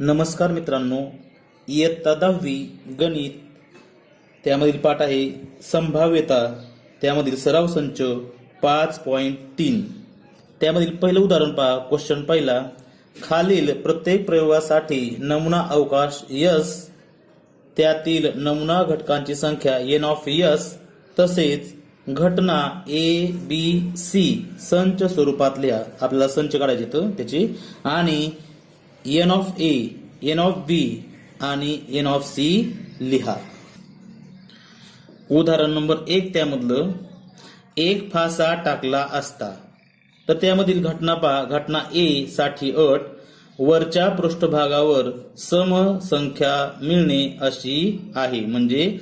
नमस्कार मित्रांनो, इयत्ता 10वी गणित त्यामधील पाठ आहे संभाव्यता, त्यामधील सराव संच 5.3. त्यामधील पहिलं उदाहरण पहा. क्वेश्चन पहिला, खालील प्रत्येक प्रयोगासाठी नमुना अवकाश S, त्यातील नमुना घटकांची संख्या n ऑफ S, तसेच घटना A B C संच स्वरूपात लिहा. आपल्याला संच काढायचे तर त्याची, आणि n of A, n of B आणि n ऑफ C लिहा. उदाहरण नंबर 1 त्यामधलं, एक फासा टाकला असता. तर त्यामधील घटना पहा. घटना A साठी अट, वरच्या पृष्ठभागावर सम संख्या मिळणे अशी आहे. म्हणजे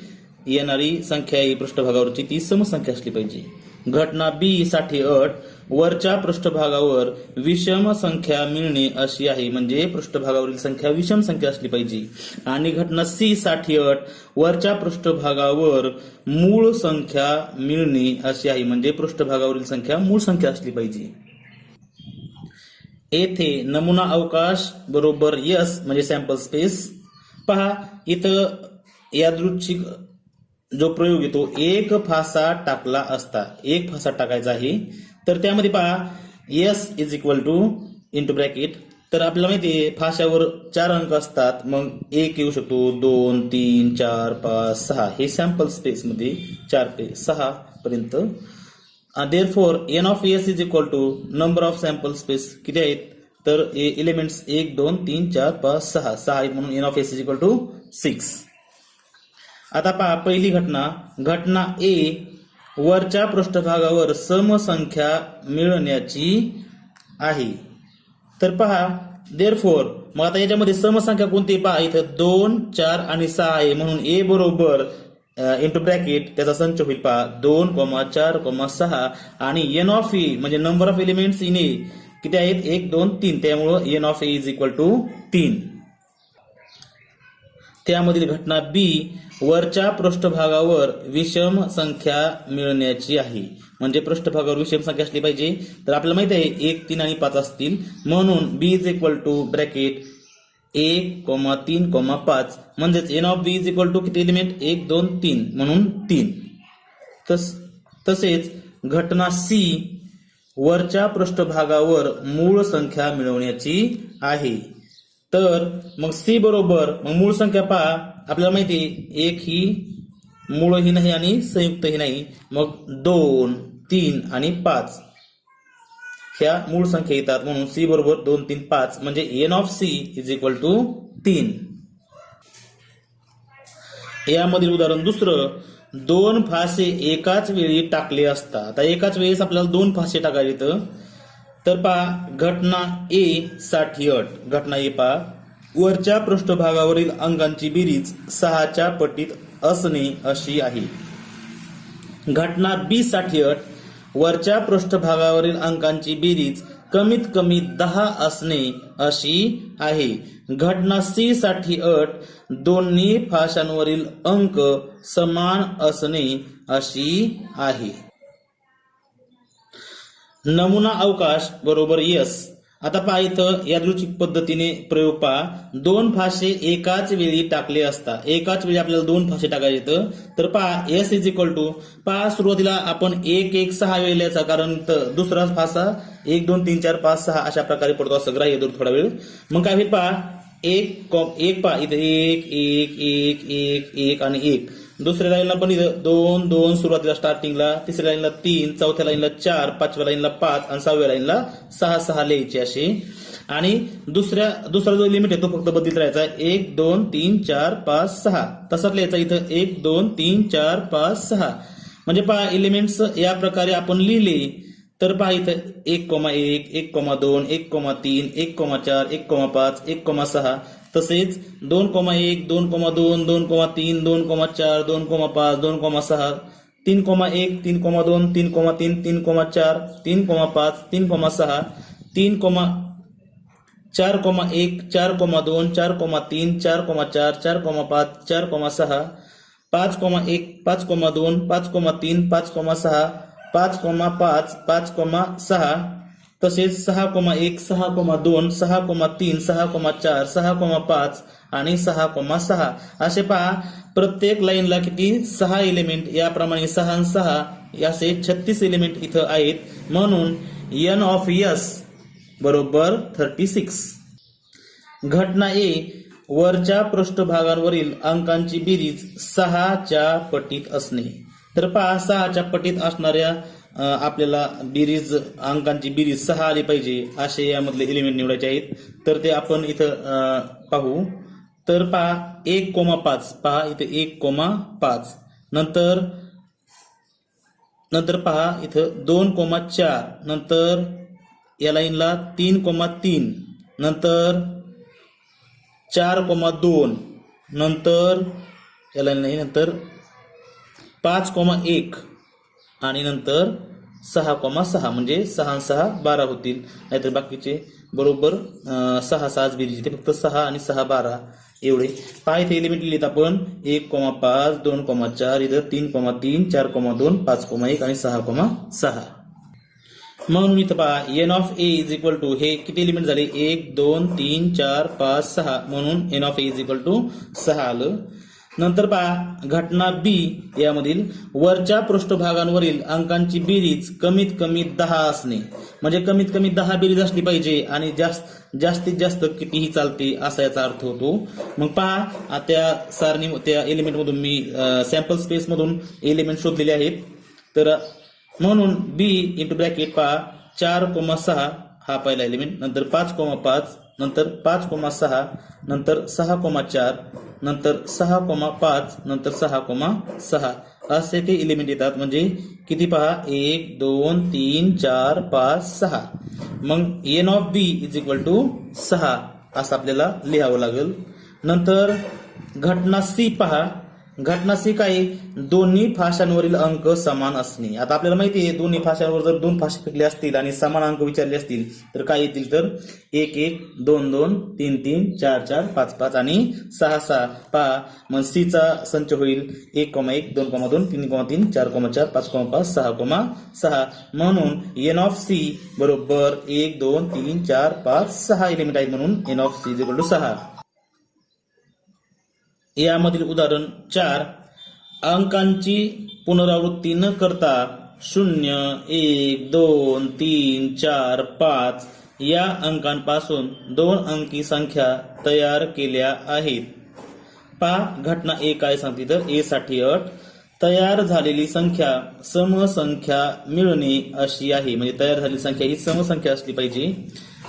येणारी संख्या ही पृष्ठभागावरची ती समसंख्या असली पाहिजे. घटना B साठी अट, वरच्या पृष्ठभागावर विषम संख्या मिळणे अशी आहे. म्हणजे पृष्ठभागावरील संख्या विषम संख्या असली पाहिजे. आणि घटना C साठी अट, वरच्या पृष्ठभागावर मूळ संख्या मिळणे अशी आहे. म्हणजे पृष्ठभागावरील संख्या मूळ संख्या असली पाहिजे. येथे नमुना अवकाश बरोबर S म्हणजे सॅम्पल स्पेस. पहा इथं यादृच्छिक जो प्रयोग येतो, एक फासा टाकला असता. एक फासा टाकायचा आहे. तर त्यामध्ये पहा S is equal two into bracket. तर आपल्याला माहिती आहे फाशावर 4 अंक असतात. मग 1 येऊ शकतो, 2 3 4 5 6. हे सॅम्पल स्पेस मध्ये 4 ते 6 पर्यंत. Therefore n of S is equal to number of sample space किती आहेत, तर एलिमेंट्स 1 2 3 4 5 6 आहेत. म्हणून n of S is equal to 6. आता पहा पहिली घटना. घटना A, वरच्या पृष्ठभागावर समसंख्या मिळण्याची आहे. तर पहा देअरफॉर, मग आता याच्यामध्ये समसंख्या कोणती पहा. इथं 2 4 आणि 6 आहे. म्हणून A बरोबर इंटू ब्रॅकेट त्याचा संच होईल पहा 2, 4, 6. आणि n ऑफ E म्हणजे number of elements in A किती आहेत, 1 2 3. त्यामुळं n of A is equal to 3. त्यामधील घटना B, वरच्या पृष्ठभागावर विषम संख्या मिळण्याची आहे. म्हणजे पृष्ठभागावर विषम संख्या असली पाहिजे. तर आपल्याला माहिती आहे 1 3 आणि 5 असतील. म्हणून B is equal to bracket 1, 3, 5. म्हणजेच n of B is equal to किती एलिमेंट, 1 2 3. म्हणून 3. तसेच घटना C, वरच्या पृष्ठभागावर मूळ संख्या मिळवण्याची आहे. तर मग C बरोबर, मग मूळ संख्या पहा. आपल्याला माहिती आहे 1 ही मूळ ही नाही आणि संयुक्त ही नाही. मग 2 3 आणि 5 ह्या मूळ संख्या येतात. म्हणून C बरोबर 2 3 5. म्हणजे n of C is equal to 3. यामधील उदाहरण दुसरं, 2 फासे एकाच वेळी टाकले असता. आता एकाच वेळेस आपल्याला 2 फासे टाकायचे. तर पहा घटना A साठी अट. घटना A पहा, वरच्या पृष्ठभागावरील अंकांची बेरीज 6च्या पटीत असणे अशी आहे. घटना B साठी अट, वरच्या पृष्ठभागावरील अंकांची बेरीज कमीत कमी 10 असणे अशी आहे. घटना C साठी अट, दोन्ही फाशांवरील अंक समान असणे अशी आहे. नमुना अवकाश बरोबर S. आता पहा इथं यादृच्छिक पद्धतीने प्रयोग पहा. 2 फासे एकाच वेळी टाकले असता. एकाच वेळी आपल्याला 2 फासे टाकायचे. तर पहा S इज इक्वल टू, पहा सुरुवातीला आपण 1 1 6 वेळ लिहायचा, कारण दुसरा फासा 1 2 3 4 5 6 अशा प्रकारे पडतो. असं ग्राह्य धरून थोडा वेळ. मग काय होईल पहा, 1 पहा इथं 1 1 1 1 1 आणि 1. दुसऱ्या लाईनला पण इथं 2 2 सुरुवातीला स्टार्टिंगला, तिसऱ्या लाईनला 3, चौथ्या लाईनला 4, 5व्या लाईनला 5 आणि 6व्या लाईनला 6 6 लिहायचे असे. आणि दुसरा जो लिमिट आहे तो फक्त बदलत राहायचा, 1 2 3 4 5 6 तसाच लिहायचा. इथं 1 2 3 4 5 6. म्हणजे पहा एलिमेंट्स या प्रकारे आपण लिहिले. तर पहा इथं 1,1 1,2 1,3 1,4 1,5 1,6. तसेच 2,1 2,2 2,3 2,4 2,5 2,6 3,1 3,2 3,3 3,4 3,5 3,6 3,4,1 4,2 4,3 4,4 4,5 4,6 5,1 5,2 5,3 5,6 5,5 5,6 तसेच 6,1 6,2 6,3 6,4 6,5 आणि 6,6 असे पहा प्रत्येक लाईनला किती 6 एलिमेंट याप्रमाणे 6 आणि 6 असे 36 एलिमेंट इथं आहेत म्हणून n ऑफ s बरोबर 36. घटना ए वरच्या पृष्ठभागांवरील अंकांची बेरीज 6 च्या पटीत असणे. तर पहा 6 च्या पटीत असणाऱ्या आपल्याला बेरीज अंकांची बेरीज 6 आली पाहिजे असे यामधले एलिमेंट निवडायचे आहेत. तर ते आपण इथं पाहू. तर पहा 1,5 पहा इथे 1,5 नंतर पहा इथं 2,4 नंतर या लाईनला 3,3 नंतर 4,2 नंतर या लाईनला नंतर 5,1 आणि नंतर 6,6 म्हणजे 6 आणि 6 12 होतील. नाहीतर बाकीचे बरोबर 6 6 बेरीज येते फक्त 6 आणि 6 12 एवढे. पहा इथे एलिमेंट लिहिलेत आपण 1,5 2,4 इथं 3,3 4,2 5,1 आणि 6,6. म्हणून इथं पहा n of a is equal to हे किती एलिमेंट झाले 1 2 3 4 5 6 म्हणून n of a is equal to 6 आलं. नंतर पहा घटना बी यामधील वरच्या पृष्ठभागांवरील अंकांची बेरीज कमीत कमी 10 असणे. म्हणजे कमीत कमी 10 बेरीज असली पाहिजे आणि जास्तीत जास्त कितीही चालते असा याचा अर्थ होतो. मग पहा त्या सारणी त्या एलिमेंट मधून मी सॅम्पल स्पेस मधून एलिमेंट शोधलेले आहेत. तर म्हणून बी इंटू ब्रॅकेट पहा 4,6 हा पहिला एलिमेंट नंतर 5,5 नंतर 5,6 नंतर 6,4 नंतर 6,5 नंतर 6,6 असे ते एलिमेंट येतात. म्हणजे किती पहा 1 2 3 4 5 6. मग n of B is equal to 6 असं आपल्याला लिहावं लागेल. नंतर घटना सी पहा. घटना सी काय दोन्ही फाशांवरील अंक समान असणे. आता आपल्याला माहिती आहे दोन्ही फाशांवर जर 2 फाशे फेकले असतील आणि समान अंक विचारले असतील तर काय येतील तर 1 1 2 2 3 3 4 4 5 5 आणि 6 6. पहा मग सी चा संच होईल 1,1 2,2 3,3 4,4 5,5 6,6. म्हणून n ऑफ सी बरोबर 1 2 3 4 5 6 एलिमेंट आहेत म्हणून n of C is equal to 6. यामधील उदाहरण 4 अंकांची पुनरावृत्ती न करता 0 1 2 3 4 5 या अंकांपासून 2 अंकी संख्या तयार केल्या आहेत. पहा घटना ए काय सांगते तर ए साठी अट तयार झालेली संख्या समसंख्या मिळणे अशी आहे. म्हणजे तयार झालेली संख्या ही समसंख्या असली पाहिजे.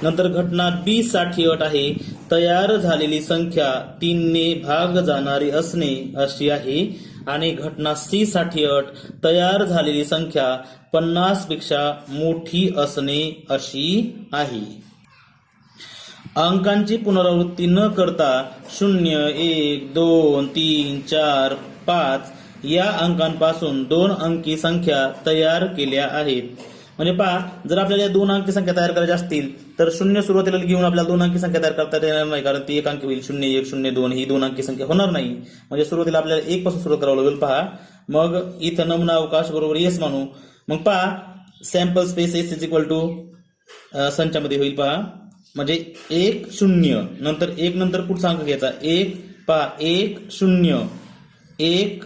नंतर घटना बी साठी अट आहे तयार झालेली संख्या 3 ने भाग जाणारी असणे अशी आहे. आणि घटना सी साठी अट तयार झालेली संख्या 50 पेक्षा मोठी असणे अशी आहे. अंकांची पुनरावृत्ती न करता 0 1 2 3 4 5 या अंकांपासून 2 अंकी संख्या तयार केल्या आहेत. म्हणजे पहा जर आपल्याला 2 अंकी संख्या तयार करायच्या असतील तर 0 सुरुवातीला घेऊन आपल्याला 2 अंकी संख्या तयार करता येणार नाही. कारण ती 1 अंकी होईल 0 1 0 2 ही 2 अंकी संख्या होणार नाही. म्हणजे सुरुवातीला आपल्याला 1 पासून सुरुवात करावं लागेल. पहा मग इथं नमुना अवकाश बरोबर येस मानू. मग पहा sample space S is equal to संचामध्ये होईल. पहा म्हणजे 1 0 नंतर 1 नंतर पुढचा अंक घ्यायचा 1 पहा 1 0 1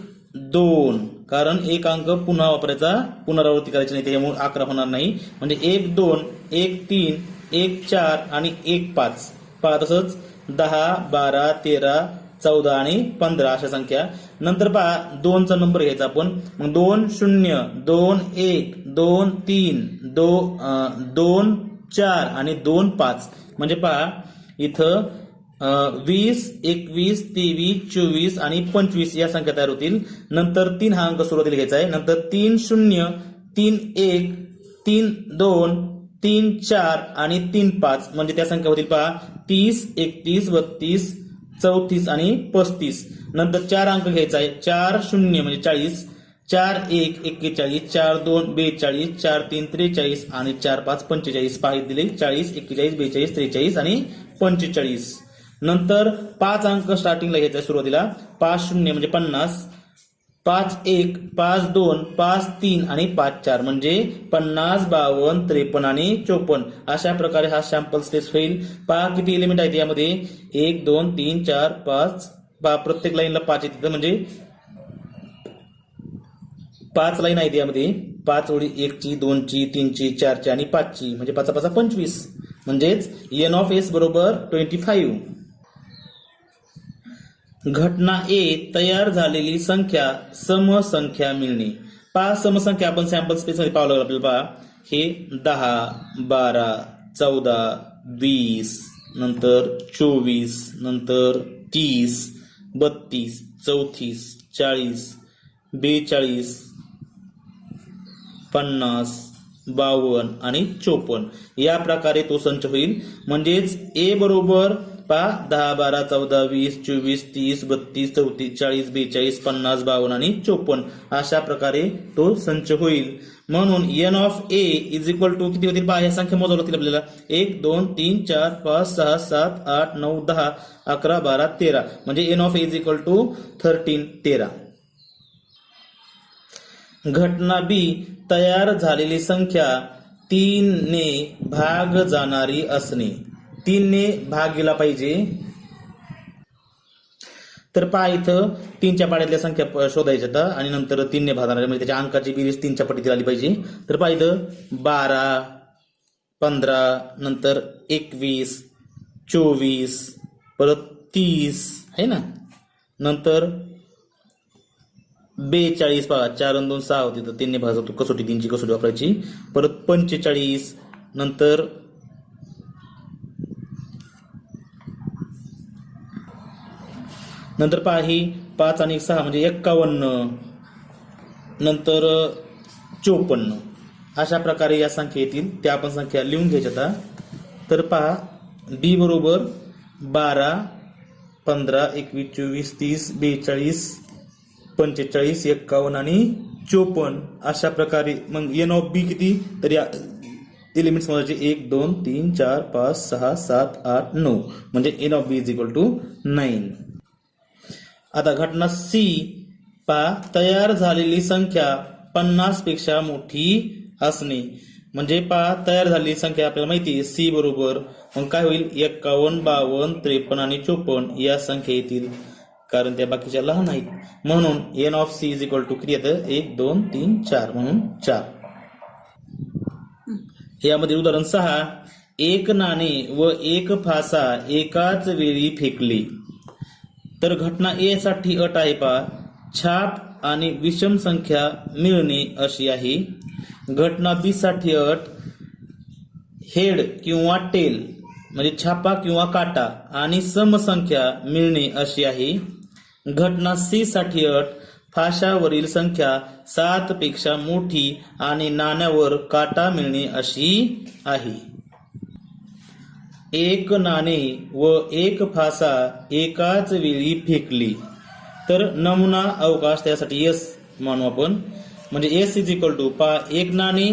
2 कारण 1 अंक पुन्हा वापरायचा पुनरावृत्ती करायची नाही त्यामुळे 11 होणार नाही. म्हणजे 1 2 1 3 1 4 आणि 1 5 पहा तसंच 10 12 13 14 आणि 15 अशा संख्या. नंतर पहा 2 चा नंबर घ्यायचा आपण. मग 2 0 2 1 2 3 2 4 आणि 2 5 म्हणजे पहा इथं 20 21 23 24 आणि 25 या संख्या तयार होतील. नंतर 3 हा अंक सुरुवातीला घ्यायचा आहे. नंतर 3 0 3 1 3 2 3 4 आणि 3 5 म्हणजे त्या संख्या होतील पहा 30 31 32 34 आणि 35. नंतर 4 अंक घ्यायचा आहे 4 0 म्हणजे 40 4 1 41 4 2 42 4 3 43 आणि 4 5 45 पाहिजे दिले 40 41 42 43 आणि 45. नंतर 5 अंक स्टार्टिंगला घ्यायचा सुरुवातीला 5 0 म्हणजे 50 5-1, 5-2, 5-3 आणि 5-4 म्हणजे 50, 52, 53 आणि 54 अशा प्रकारे हा सॅम्पल स्पेस होईल. पहा किती एलिमेंट आहेत यामध्ये 1 2 3 4 5. प्रत्येक लाईनला 5 येतात म्हणजे 5 लाईन आहेत यामध्ये. 5 ओळी 1 ची 2 ची 3 ची 4 ची आणि 5 ची म्हणजे 5 5 25 म्हणजेच एन ऑफ एस बरोबर 25. घटना ए तयार झालेली संख्या समसंख्या मिळणे. पहा समसंख्या आपण सॅम्पल स्पेस मध्ये पाहावं लागलं आपल्याला. पहा हे 10 12 14 20 नंतर 24 नंतर 30 32 34 40 42 50 52 आणि 54 या प्रकारे तो संच होईल. म्हणजेच ए बरोबर 10 12 14 20 24 30 32 34 40 42 50 52 आणि 54 अशा प्रकारे तो संच होईल. म्हणून n of A is equal to किती होतील पहा. ह्या संख्या मोजाव्या लागतील आपल्याला. 1 2 3 4 5 6 7 8 9 10 11 12 13 म्हणजे n of A is equal to 13. घटना बी तयार झालेली संख्या 3 ने भाग जाणारी असणे. 3 ने भाग गेला पाहिजे. तर पहा इथं 3च्या पाड्यातल्या संख्या शोधायच्या आणि नंतर 3 ने भाग जाणारी म्हणजे त्याच्या अंकाची बेरीज 3च्या पटीत आली पाहिजे. तर पहा इथं 12 15 नंतर 21 24 परत 30 आहे ना. नंतर 42 पहा 4 आणि 2 6 होती तर 3 ने भाग जातो. कसोटी 3ची कसोटी वापरायची. परत 45 नंतर पहा ही 5 आणि 6 म्हणजे 51 नंतर 54 अशा प्रकारे या संख्या येतील. त्या आपण संख्या लिहून घ्यायच्या आता. तर पहा डी बरोबर 12 15 21 24 30 42 45 51 आणि 54 अशा प्रकारे. मग एन ऑफ बी किती तर या एलिमेंट्स मध्ये 1 2 3 4 5 6 7 8 9 म्हणजे n of B is equal to 9. आता घटना सी पहा तयार झालेली संख्या 50 पेक्षा मोठी असणे. म्हणजे पहा तयार झालेली संख्या आपल्याला माहिती आहे सी बरोबर मग काय होईल 51 52 53 आणि 54 या संख्या येतील कारण त्या बाकीच्या लहान आहेत. म्हणून n of C is equal to किती येतं 1 2 3 4 म्हणून 4. यामध्ये उदाहरण 6 एक नाणे व एक फासा एकाच वेळी फेकले. तर घटना ए साठी अट आहे पहा छाप आणि विषम संख्या मिळणे अशी आहे. घटना बी साठी अट हेड किंवा टेल म्हणजे छापा किंवा काटा आणि समसंख्या मिळणे अशी आहे. घटना सी साठी अट फाशावरील संख्या 7 पेक्षा मोठी आणि नाण्यावर काटा मिळणे अशी आहे. एक नाणे व एक फासा एकाच वेळी फेकली. तर नमुना अवकाश त्यासाठी एस मानू आपण. म्हणजे एस इज इक्वल टू पहा एक नाणे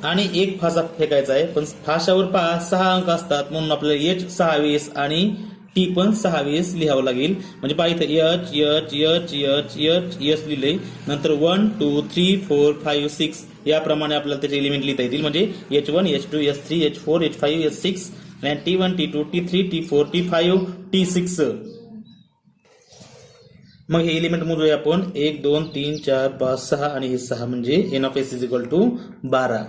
आणि एक फासा फेकायचा आहे पण फाशावर पहा 6 अंक असतात म्हणून आपल्याला एच 6 वेळेस आणि टी पण 6 वेळेस लिहावं लागेल. म्हणजे पहा इथं H H H H H S लिहिले नंतर 1 2 3 4 5 6 याप्रमाणे आपल्याला त्याचे एलिमेंट लिहिता येतील. म्हणजे H1 H2 H3 H4 H5 H6 and T1 T2 T3 T4 T5 T6. मग हे एलिमेंट मोजूया आपण 1 2 3 4 5 6 आणि हे 6 म्हणजे n of S is equal to 12.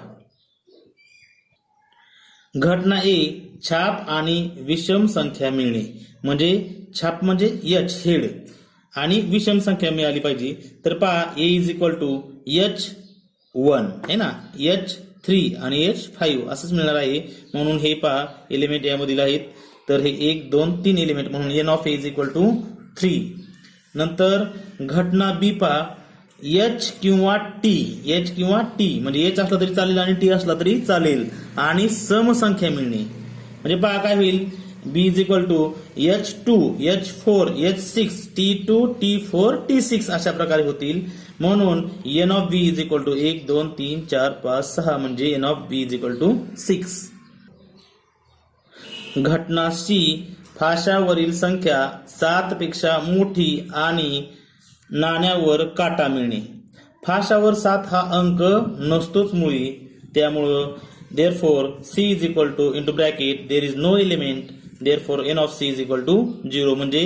घटना ए छाप आणि विषम संख्या मिळणे. म्हणजे छाप म्हणजे एच हेड आणि विषम संख्या मिळाली पाहिजे. तर पहा ए इज इक्वल टू H1 है ना H3 आणि H5 असंच मिळणार आहे. म्हणून हे पहा एलिमेंट यामधील आहेत. तर हे 1 2 3 एलिमेंट म्हणून n of A is equal to 3. नंतर घटना बी पहा एच किंवा टी म्हणजे एच असला तरी चालेल आणि टी असला तरी चालेल आणि समसंख्या मिळणे. म्हणजे पहा काय होईल बी is equal to H2 H4 H6 T2 T4 T6 अशा प्रकारे होतील. म्हणून n of B is equal to 1 2 3 4 5 6 म्हणजे n of B is equal to 6. घटना सी फाशावरील संख्या 7 पेक्षा मोठी आणि नाण्यावर काटा मिळणे. फाशावर 7 हा अंक नसतोच मुळी, त्यामुळं therefore c is equal to into bracket there is no element, therefore n of c is equal to 0. म्हणजे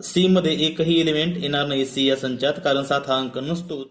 c मध्ये एकही एलिमेंट येणार नाही c या संचात, कारण 7 हा अंक नसतोच.